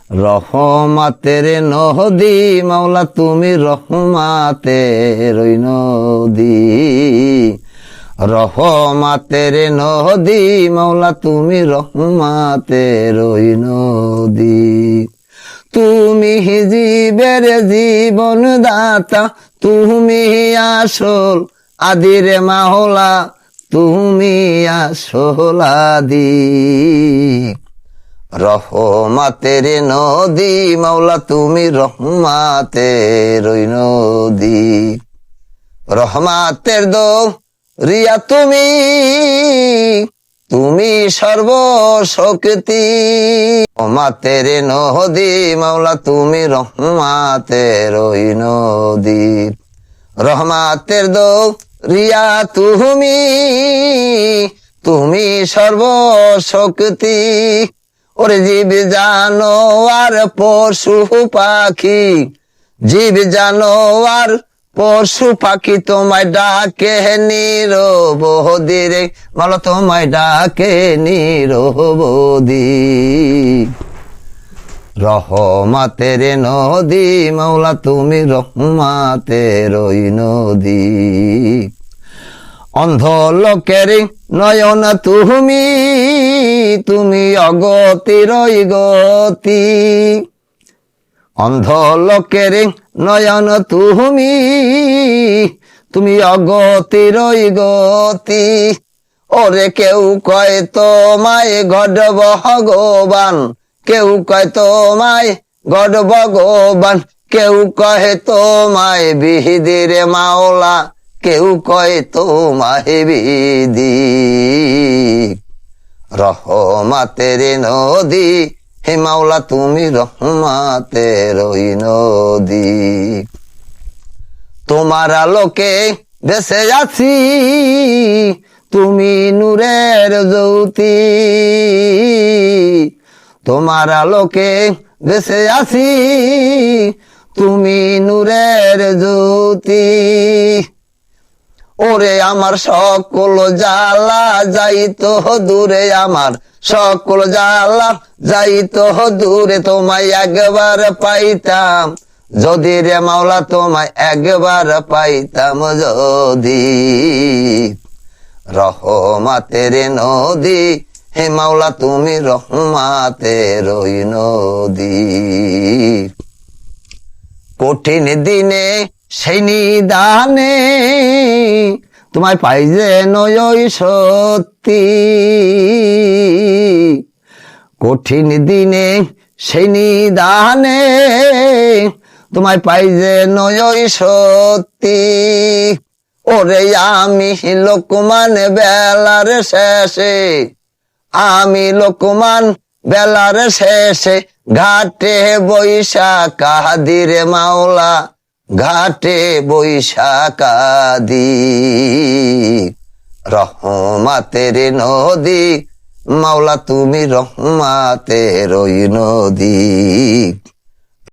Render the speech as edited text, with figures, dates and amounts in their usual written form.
রহমাতের নদী মাওলা তুমি রহমাতের ওই নদী, রহমাতের নদী মাওলা তুমি রহমাতের ওই নদী। তুমি জীবের জীবন দাতা, তুমি আসল আদির মাওলা, তুমি আসল আদি। রহমাতের নদী মাওলা তুমি রহমাতের ওই নদী, রহমাতের দরিয়া তুমি, তুমি সর্বশক্তি। রহমাতের নদী মাওলা তুমি রহমাতের ওই নদী, রহমাতের দরিয়া তুমি, তুমি সর্বশক্তি। ওরে জীব জানোয়ার পশু পাখি, জীব জানোয়ার পশু পাখি তোমায় ডাকে নিরবধি রে মাওলা, তোমায় ডাকে নিরবধি। রহমাতের নদী মাওলা তুমি রহমাতের ওই নদী, অন্ধ লোকের নয়ন তুমি, তুমি অগতির গতি। অন্ধ লোকের নয়ন তুমি, তুমি অগতির গতি। ওরে কেউ কয় তোমায় গড ভগবান, কেউ কয় তোমায় গড ভগবান, কেউ কয় তোমায় বিধির মাওলা, কেউ কয় তোমায় বিধি। রহমাতের নদী হে মাওলা তুমি রহমাতের ওই নদী, তোমার আলোকে বেঁচে আছি, তুমি নূরের জ্যোতি। তোমার আলোকে বেঁচে আছি, তুমি নূরের জ্যোতি। ওরে আমার সকল জ্বালা যাইতো দূরে, আমার সকল জ্বালা যাইতো দূরে, তোমায় একবার পাইতাম যদি রে মাওলা, তোমায় একবার পাইতাম যদি। রহমাতের নদী হে মাওলা তুমি রহমাতের ওই নদী, কঠিন দিনে সেই নিদানে তোমায় পাই যে নয় সত্যি। কঠিন দিনে সেই নিদানে তোমায় পাই যে নয় সত্যি। ওরে আমি লোকমান বেলার শেষে, আমি লোকমান বেলার শেষে ঘাটে বৈশা কাঁদি রে মাওলা, ঘাটে বৈশা কাঁদি। রহমাতের নদী মাওলা তুমি রহমাতের ওই নদী।